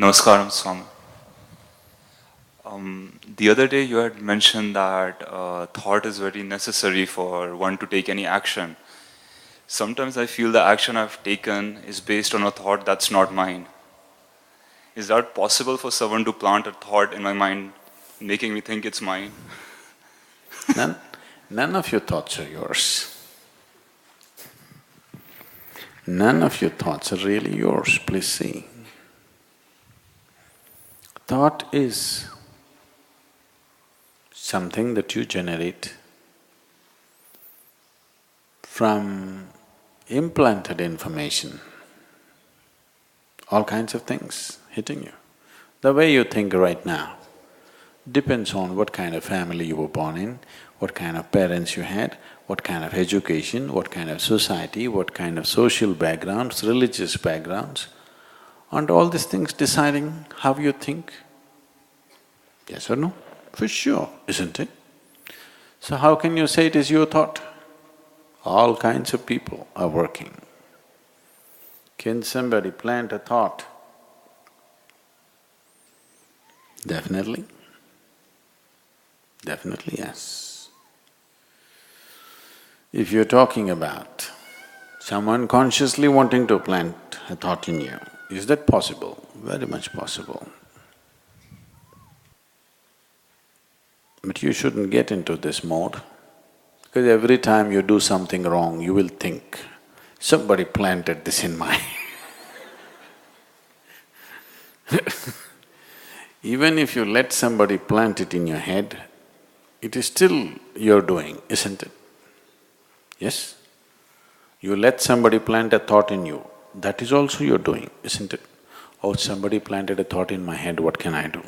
Namaskaram, Swami. The other day you had mentioned that thought is very necessary for one to take any action. Sometimes I feel the action I've taken is based on a thought that's not mine. Is that possible for someone to plant a thought in my mind, making me think it's mine? None of your thoughts are yours. None of your thoughts are really yours, please see. Thought is something that you generate from implanted information, all kinds of things hitting you. The way you think right now depends on what kind of family you were born in, what kind of parents you had, what kind of education, what kind of society, what kind of social backgrounds, religious backgrounds, and all these things deciding how you think. Yes or no? For sure, isn't it? So how can you say it is your thought? All kinds of people are working. Can somebody plant a thought? Definitely. Definitely, yes. If you're talking about someone consciously wanting to plant a thought in you, is that possible? Very much possible. But you shouldn't get into this mode, because every time you do something wrong, you will think, somebody planted this in my Even if you let somebody plant it in your head, it is still your doing, isn't it? Yes? You let somebody plant a thought in you, that is also your doing, isn't it? Oh, somebody planted a thought in my head, what can I do?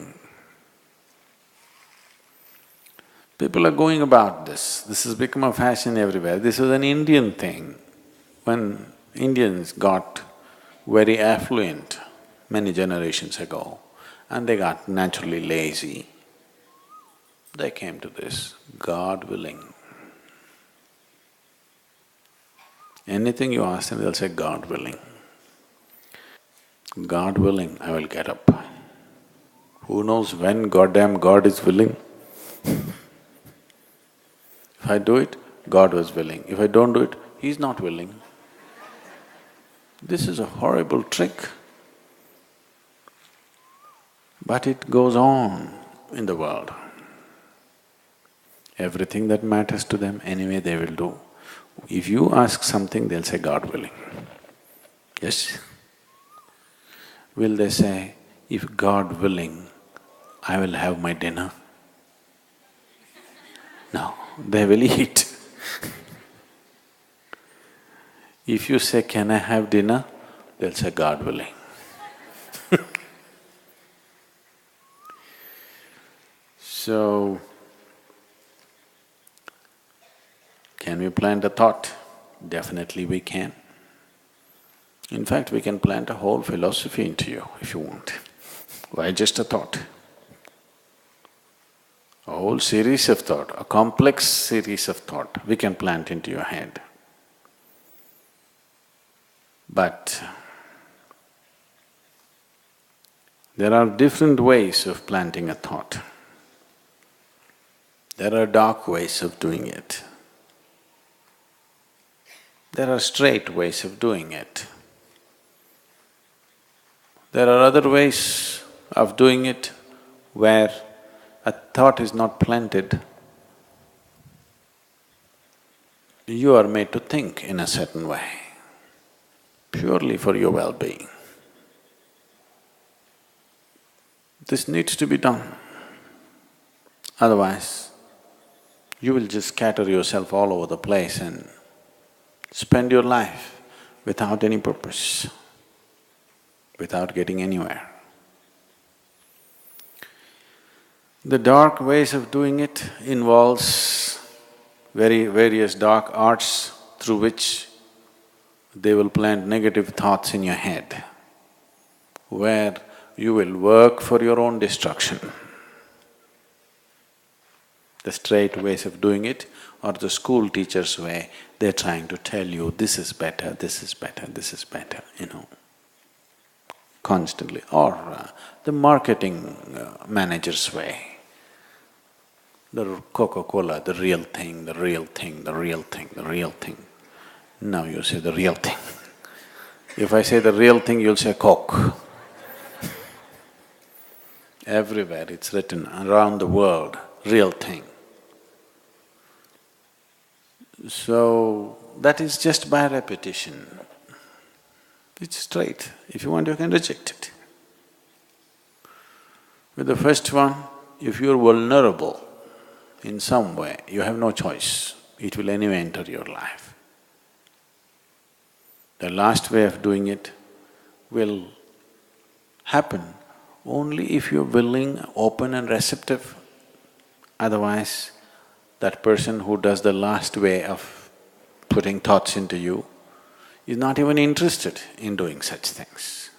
People are going about this has become a fashion everywhere. This was an Indian thing. When Indians got very affluent many generations ago, and they got naturally lazy, they came to this, God willing. Anything you ask them, they'll say, God willing. God willing, I will get up. Who knows when goddamn God is willing? If I do it, God was willing. If I don't do it, He's not willing. This is a horrible trick. But it goes on in the world. Everything that matters to them, anyway they will do. If you ask something, they'll say, God willing. Yes? Will they say, if God willing, I will have my dinner? No, they will eat. If you say, can I have dinner? They'll say, God willing. So, can we plant a thought? Definitely we can. In fact, we can plant a whole philosophy into you if you want. Why just a thought? A whole series of thought, a complex series of thought we can plant into your head. But there are different ways of planting a thought. There are dark ways of doing it. There are straight ways of doing it. There are other ways of doing it where a thought is not planted. You are made to think in a certain way, purely for your well-being. This needs to be done. Otherwise, you will just scatter yourself all over the place and spend your life without any purpose, without getting anywhere. The dark ways of doing it involves various dark arts through which they will plant negative thoughts in your head, where you will work for your own destruction. The straight ways of doing it or the school teacher's way, they're trying to tell you, this is better, this is better, this is better, you know. constantly, or the marketing manager's way. The Coca-Cola, the real thing, the real thing, the real thing, the real thing. Now you say the real thing. If I say the real thing, you'll say Coke. Everywhere it's written around the world, real thing. So, that is just by repetition. It's straight. If you want, you can reject it. With the first one, if you're vulnerable in some way, you have no choice. It will anyway enter your life. The last way of doing it will happen only if you're willing, open and receptive. Otherwise, that person who does the last way of putting thoughts into you is not even interested in doing such things.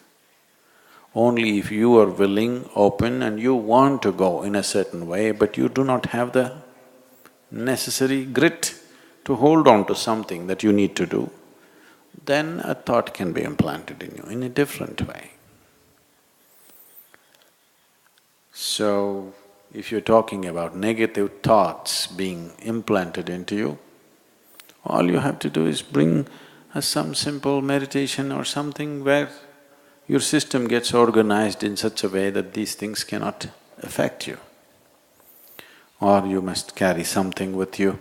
Only if you are willing, open and you want to go in a certain way, but you do not have the necessary grit to hold on to something that you need to do, then a thought can be implanted in you in a different way. So, if you're talking about negative thoughts being implanted into you, all you have to do is bring some simple meditation or something where your system gets organized in such a way that these things cannot affect you. Or you must carry something with you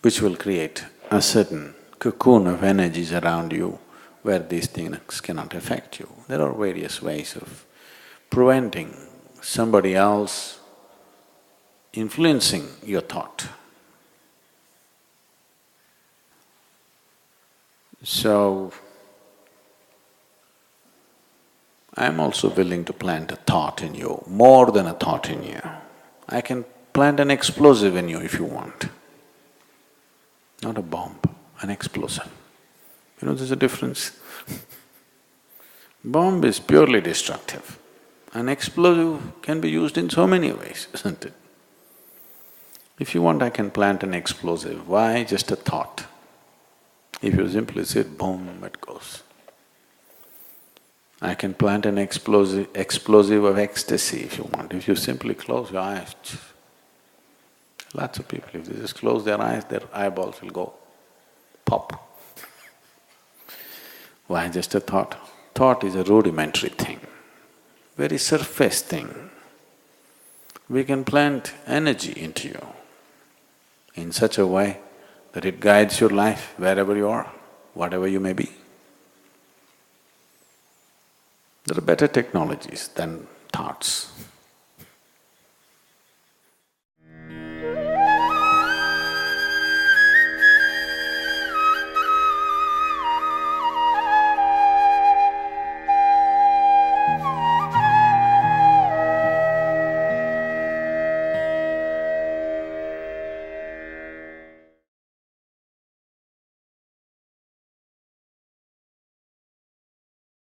which will create a certain cocoon of energies around you where these things cannot affect you. There are various ways of preventing somebody else influencing your thought. So, I'm also willing to plant a thought in you, more than a thought in you. I can plant an explosive in you if you want. Not a bomb, an explosive. You know there's a difference? Bomb is purely destructive. An explosive can be used in so many ways, isn't it? If you want, I can plant an explosive. Why? Just a thought. If you simply say boom, it goes. I can plant an explosive of ecstasy if you want. If you simply close your eyes, lots of people, if they just close their eyes, their eyeballs will go pop. Why? Just a thought. Thought is a rudimentary thing, very surface thing. We can plant energy into you in such a way that it guides your life wherever you are, whatever you may be. There are better technologies than thoughts.